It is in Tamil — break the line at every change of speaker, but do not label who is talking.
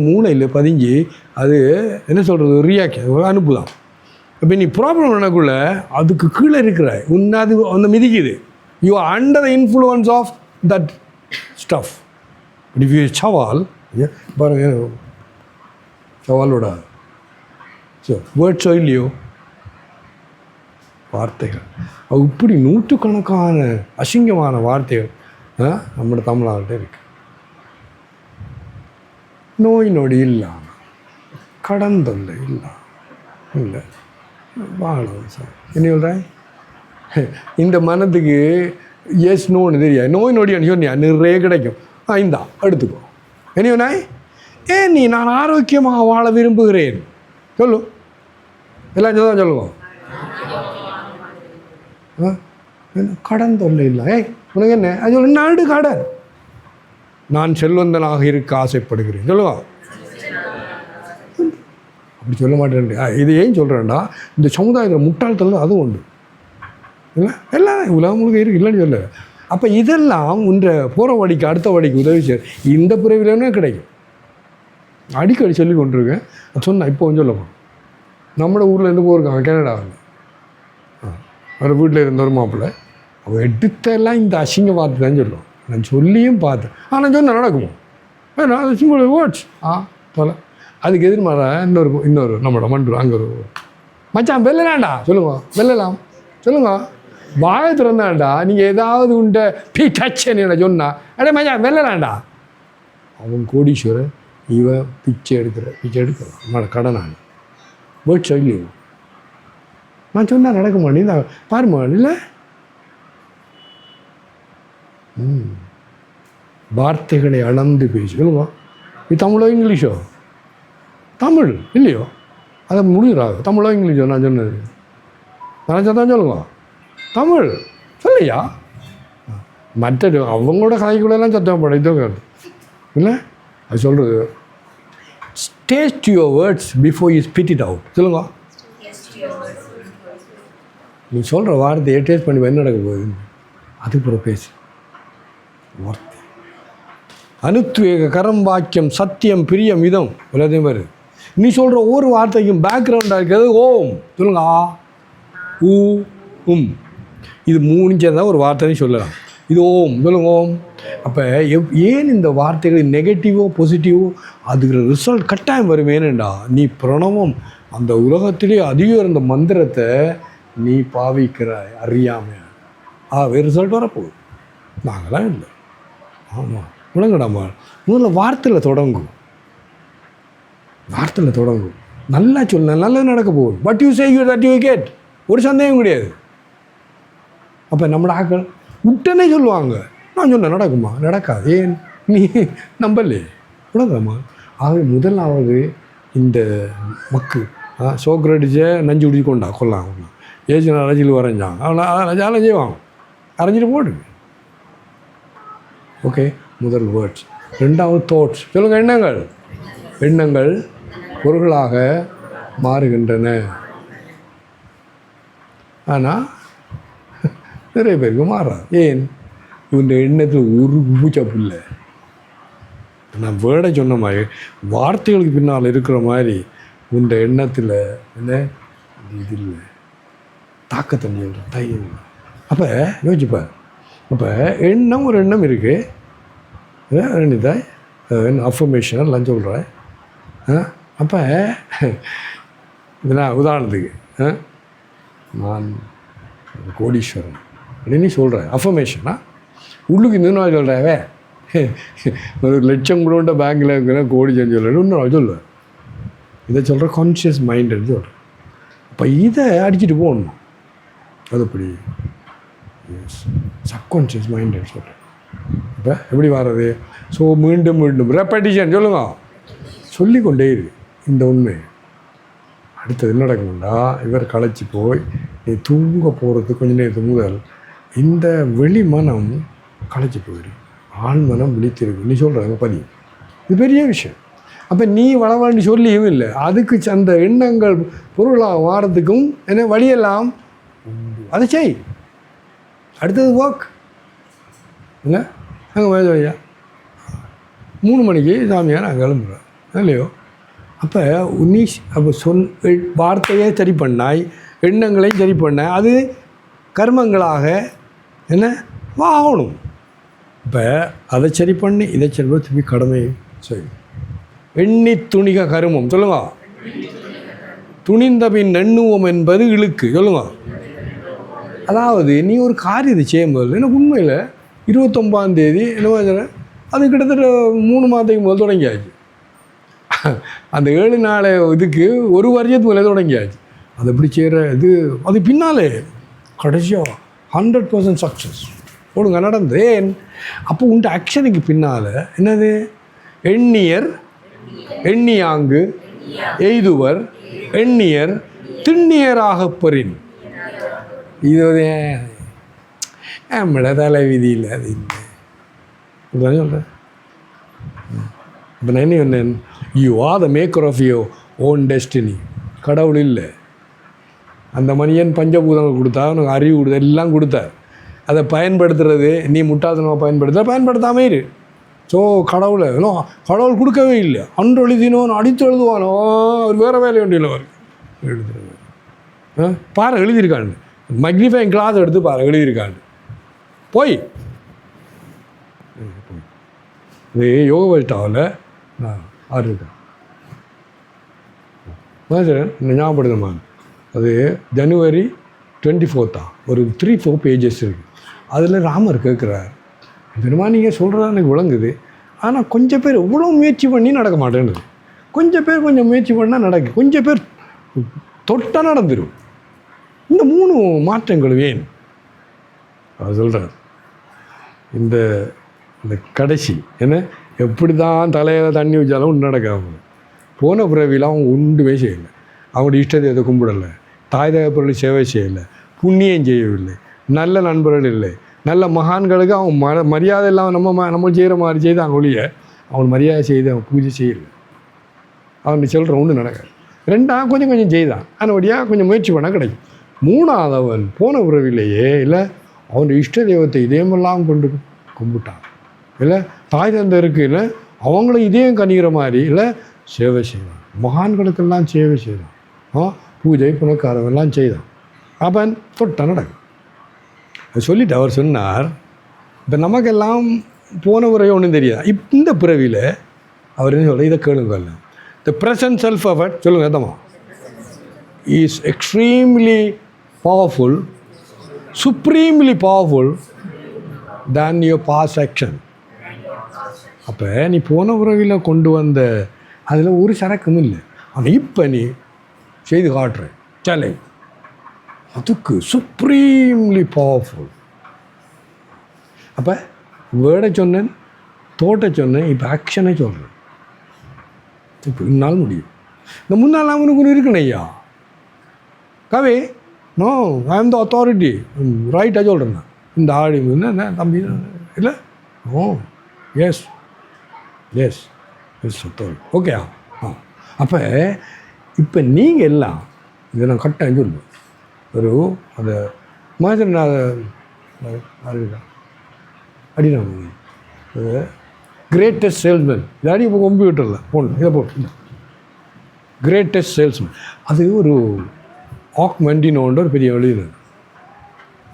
மூளையில் பதிஞ்சு அது என்ன சொல்கிறது ரியாக்ட் அனுப்புதான். இப்போ நீ ப்ராப்ளம் பண்ணக்குள்ள அதுக்கு கீழே இருக்கிற அது அந்த மிதிக்குது. You are under the influence of that stuff. If you சவால் பாருங்க, சவாலோட வேர்ட்ஸோ இல்லையோ வார்த்தைகள் அது இப்படி நூற்றுக்கணக்கான அசிங்கமான வார்த்தைகள் நம்மளோட தமிழ்நாட்டில் இருக்கு. நோய் நொடி இல்லாமல் கடந்தொல்லை இல்லாமல் இல்லை வாழும் சார். என்ன சொல்கிறேன், இந்த மனத்துக்கு எஸ் நோன்னு தெரியாது. நோய் நொடியான்னு சொன்னியா நிறைய கிடைக்கும். இந்தா எடுத்துக்கோ. என்ன ஏன் நீ நான் ஆரோக்கியமாக வாழ விரும்புகிறேன் சொல்லு. எல்லாம் தான் சொல்லுவோம். கடன் தொல்லை இல்லை. உனக்கு என்ன அது ஒரு நாடு கடன். நான் செல்வந்தனாக இருக்க ஆசைப்படுகிறேன் சொல்லுவா. அப்படி சொல்ல மாட்டேன். இது ஏன் சொல்கிறேன்டா, இந்த சமுதாயத்தில் முட்டாள்தல் அதுவும் உண்டு இல்லை. எல்லாம் உலகம் முழுக்க இருக்கு இல்லைன்னு சொல்ல. அப்போ இதெல்லாம் உன்ற போகிற வழிக்கு அடுத்த வழிக்கு உதவி செய்ய இந்த பிறவிலே கிடைக்கும். அடிக்கடி சொல்லி கொண்டிருக்கேன். சொன்னேன் இப்போ சொல்ல போகிறோம். நம்மளோட ஊரில் இருந்து போயிருக்காங்க கனடாவில். ஒரு வீட்டில் இருந்த ஒரு மாப்பிள்ளை அவள் எடுத்தெல்லாம் இந்த அசிங்க பார்த்து தான் சொல்லுவோம். நான் சொல்லியும் பார்த்தேன். ஆனால் சொன்ன நடக்குமோ அது சிம்பிள் வேர்ட்ஸ் தொலை. அதுக்கு எதிர்மாற இன்னொரு நம்மளோட மண்டு அங்கே ஒரு மச்சான் வெல்லலாண்டா சொல்லுங்க, வெல்லலாம் சொல்லுங்க. வாய திறந்தாண்டா நீங்கள் ஏதாவது உண்ட பி டச்சன்னு சொன்னால் அடே மச்சான் வெல்லலாண்டா. அவன் கோடீஸ்வரன், இவன் பிச்சை எடுக்கிறான் நம்மளோட கடனான வேர்ட்ஸ் இல்லையோ. நான் சொன்னால் நடக்க மாட்டேன் பாருமா இல்லை. வார்த்தைகளை அளந்து பேசி சொல்லுங்க. இது தமிழோ இங்கிலீஷோ? தமிழ் இல்லையோ? அதை முடிகிறாங்க. தமிழோ இங்கிலீஷோ நான் சொன்னது? நினச்சா தான் சொல்லுங்க. தமிழ் சொல்லையா. மற்ற அவங்களோட கதைக்குள்ளெல்லாம் சத்தம் படம் இதுவும் இல்லை. அது சொல்கிறது taste your words before you spit it out சொல்லுங்க. நீ சொல்கிற வார்த்தையை டேஸ்ட் பண்ணி என்ன நடக்க போகுது அதுக்கப்புறம் பேசு. வார்த்தை அனுத்வேக கரம் வாக்கியம் சத்தியம் பிரியம் இதம் எல்லாத்தையும் பாரு. நீ சொல்கிற ஒவ்வொரு வார்த்தைக்கும் பேக்ரவுண்டாக இருக்கிறது ஓம் சொல்லுங்க. ஊ இது மூணுச்சதான் ஒரு வார்த்தைன்னு சொல்லலாம். இது ஓம் சொல்லுங்க ஓம். அப்போ ஏன் இந்த வார்த்தைகள் நெகட்டிவோ பாசிட்டிவோ அதுக்கு ரிசல்ட் கட்டாயம் வரும். ஏனேண்டா நீ பிரணவம் அந்த உலகத்திலே அதிகம் இருந்த மந்திரத்தை நீ பாவிக்கிறாய் அறியாமல். ரிசல்ட் வரப்போகுது. நாங்களாம் இல்லை. ஆமாம் விளங்கடாமா. முதல்ல வார்த்தையில் தொடங்கும். நல்லா சொல்ல நல்லது நடக்க போகுது. But you say you that you get. ஒரு சந்தேகம் கிடையாது. அப்போ நம்மளோட ஆக்கள் உடனே சொல்லுவாங்க நான் சொன்னேன் நடக்குமா நடக்காது. ஏன் நீ நம்பலே விளங்கடாமா. ஆகவே முதலாவது இந்த மக்கு சோக்ரடிச்சை நஞ்சு குடிச்சு கொல்லாம் ஏஜ் அரைஞ்சில் வரைஞ்சாங்க. அவனை ஜாலம் செய்வாங்க. அரைஞ்சிட்டு போடு. ஓகே, முதல் வேர்ட்ஸ். ரெண்டாவது தாட்ஸ் சொல்லுங்கள். எண்ணங்கள் பொருள்களாக மாறுகின்றன. ஆனால் நிறைய பேருக்கு மாறாது. ஏன் இவங்க எண்ணத்தில் ஒரு பூச்சப்பு இல்லை. நான் வேர்டை சொன்ன மாதிரி வார்த்தைகளுக்கு பின்னால் இருக்கிற மாதிரி உண்ட எண்ணத்தில் என்ன இது இல்லை தாக்கத்தன்மை தையம். அப்போ யோசிச்சுப்பார். அப்போ எண்ணம் ஒரு எண்ணம் இருக்குது. ரெண்டுதாய் அஃபர்மேஷன் எல்லாம் சொல்கிறேன். அப்போ இதெல்லாம் உதாரணத்துக்கு நான் கோடீஸ்வரன் அப்படின்னு சொல்கிறேன். அஃபர்மேஷனா உள்ளுக்கு இன்னும் சொல்கிறேன். ஒரு லட்சம் கூட பேங்கில் இருக்கிற கோடீஸ்வரன் சொல்கிறேன். இன்னும் சொல்லுவேன். இதை சொல்கிற கான்ஷியஸ் மைண்டுன்னு சொல்கிறேன். அப்போ இதை அடிச்சுட்டு போகணும். அது எப்படி சப்கான்ஷியஸ் மைண்டுன்னு சொல்கிறேன். இப்போ எப்படி வர்றது? ஸோ மீண்டும் ரெப்படிஷன் சொல்லுங்க. சொல்லிக்கொண்டே இருக்கு இந்த உண்மை. அடுத்தது என்ன நடக்கணும்னா இவர் களைச்சி போய் நீ தூங்க போகிறது கொஞ்ச நேரத்துக்கு முதல் இந்த வெளி மனம் களைச்சி போயிடும். ஆண் மனம் விழித்திருக்கு. நீ சொல்கிறாங்க பதிவு. இது பெரிய விஷயம். அப்போ நீ வளவாண்டி சொல்லியும் இல்லை. அதுக்கு அந்த எண்ணங்கள் பொருளாக வாரத்துக்கும் என்ன வழியெல்லாம் அதை செய். அடுத்தது ஒர்க் இல்லை. அங்கே வயது ஐயா 3 மணிக்கு சாமியாக நான் கிளம்புறேன். இல்லையோ? அப்போ நீ அப்போ வார்த்தையே சரி பண்ணாய், எண்ணங்களையும் சரி பண்ணாய், அது கர்மங்களாக என்ன ஆகணும். இப்போ அதை சரி பண்ணி இதை சரி பண்ணி திருப்பி கடமை செய்யும். எண்ணி துணிக கருமம் சொல்லுங்க. துணிந்த பின் எண்ணுவோம் என்பது இழுக்கு சொல்லுங்க. அதாவது நீ ஒரு காரியத்தை செய்யும்போது எனக்கு உண்மையில் 29ஆம் தேதி என்ன அது கிட்டத்தட்ட 3 மாதத்துக்கு முதல் தொடங்கியாச்சு. அந்த 7 நாள் இதுக்கு ஒரு வருஷத்துக்கு மேலே தொடங்கியாச்சு. அது எப்படி செய்கிற இது அது பின்னாலே கடைசியாக 100% சக்ஸஸ் ஒழுங்க நடந்து. அப்போ உண்ட ஆக்ஷனுக்கு பின்னால் என்னது? எண்ணியர் எண்ணியாங்கு எய்துவர் எண்ணியர் திண்ணியராக பெறின். இது நம்மள தலை விதி இல்லை. அது இல்லை சொல்கிறேன். இப்போ நான் என்ன சொன்னேன்? You are the maker of your own destiny. கடவுள் இல்லை. அந்த மனிதன் பஞ்சபூதங்கள் கொடுத்தா, உனக்கு அறிவு கொடுத்தா, எல்லாம் கொடுத்தார். அதை பயன்படுத்துறது நீ முட்டாள்தனமாக பயன்படுத்தாமல் இரு. ஸோ கடவுளை கடவுள் கொடுக்கவே இல்லை. அன்று எழுதினோன்னு அடித்து எழுதுவானோ, அவர் வேறு வேலை வேண்டியில் அவர் எழுதுறது. பாரு எழுதியிருக்காண்டு, மேக்னிஃபைங் கிளாஸ் எடுத்து பாரு எழுதியிருக்காண்டு. போய் இது யோக வல்டாவில் நான் ஆறு இருக்கேன் சார் ஞாபகப்படுத்தமா. அது ஜனவரி 24 ஒரு 3-4 பேஜஸ் இருக்குது. அதில் ராமர் கேட்குறார், பெருமா நீங்கள் சொல்கிறதா எனக்கு விளங்குது, ஆனால் கொஞ்சம் பேர் எவ்வளோ முயற்சி பண்ணி நடக்க மாட்டேன்னு. கொஞ்சம் பேர் கொஞ்சம் முயற்சி பண்ணால் நடக்கு, கொஞ்சம் பேர் தொட்டால் நடந்துடும். இந்த 3 மாற்றங்கள் வேணும். அவர் சொல்கிறார் இந்த கடைசி என்ன எப்படி தான் தலையில் தண்ணி வச்சாலும் ஒன்று நடக்காம போன பிறவியில் அவங்க ஒன்றுமே செய்யலை. அவங்களுடைய இஷ்ட தெய்வத்தை கும்பிடலை, தாய் தகப்பொருளை சேவை செய்யலை, புண்ணியம் செய்யவில்லை, நல்ல நண்பர்கள் இல்லை, நல்ல மகான்களுக்கு அவங்க மரியாதை இல்லாமல் நம்ம செய்கிற மாதிரி செய்து அவங்க ஒழிய அவங்க மரியாதை செய்து அவங்க பூஜை செய்யலை. அவன் சொல்கிற ஒன்று நடக்காது. 2 கொஞ்சம் கொஞ்சம் செய்தான், அதனுடைய கொஞ்சம் முயற்சி பண்ணால் கிடைக்கும். 3ஆவது அவன் போன உறவிலேயே இல்லை அவன் இஷ்ட தெய்வத்தை இதயமெல்லாம் கொண்டு கும்பிட்டான். இல்லை தாய் தந்தருக்கு இல்லை அவங்களும் இதயம் கணிகிற மாதிரி இல்லை சேவை செய்வான். மகான்களுக்கெல்லாம் சேவை செய்தான். பூஜை புனக்காரவெல்லாம் செய்தான். அவன் தொட்ட நடக்கும். அது சொல்லிவிட்டு அவர் சொன்னார், இப்போ நமக்கெல்லாம் போன உரையை ஒன்றும் தெரியாது. இந்த பிறவியில் அவர் என்ன சொல்கிறார், இதை கேளுங்க. த ப்ரெசன்ட் செல்ஃப் எஃபர்ட் சொல்லுங்கள் எதமா is extremely powerful, supremely powerful than your past action. அப்போ நீ போன உறவில் கொண்டு வந்த அதில் ஒரு சரக்கும் இல்லை. ஆனால் இப்போ நீ செய்து காட்டுற சேலை அதுக்கு சுப்ரீம்லி பவர்ஃபுல். அப்போ வேர்டை சொன்னேன், தோட்டை சொன்னேன், இப்போ ஆக்ஷனை சொல்கிறேன். இப்போ இன்னால் முடியும். இந்த முன்னால் அவனுக்கு ஒன்று இருக்கணும் ஐயா கவி. நோ ஐ ஆம் த அத்தாரிட்டி ரைட்டாக சொல்கிறேன். இந்த ஆடி என்ன தம்பி இல்லை? Oh yes yes yes authority okay. அப்போ இப்போ நீங்கள் எல்லாம் இதை நான் கட்டாயம் சொல்லுவேன். ஒரு அந்த மாதிரி நான் அறிவிக்கா அப்படின்னா கிரேட்டஸ்ட் சேல்ஸ்மேன் இதாடி இப்போ கம்ப்யூட்டரில் போடணும். இதை போட்டு கிரேட்டஸ்ட் சேல்ஸ்மேன் அது ஒரு ஆக் மெண்டினோன்ற ஒரு பெரிய எழுதினார்.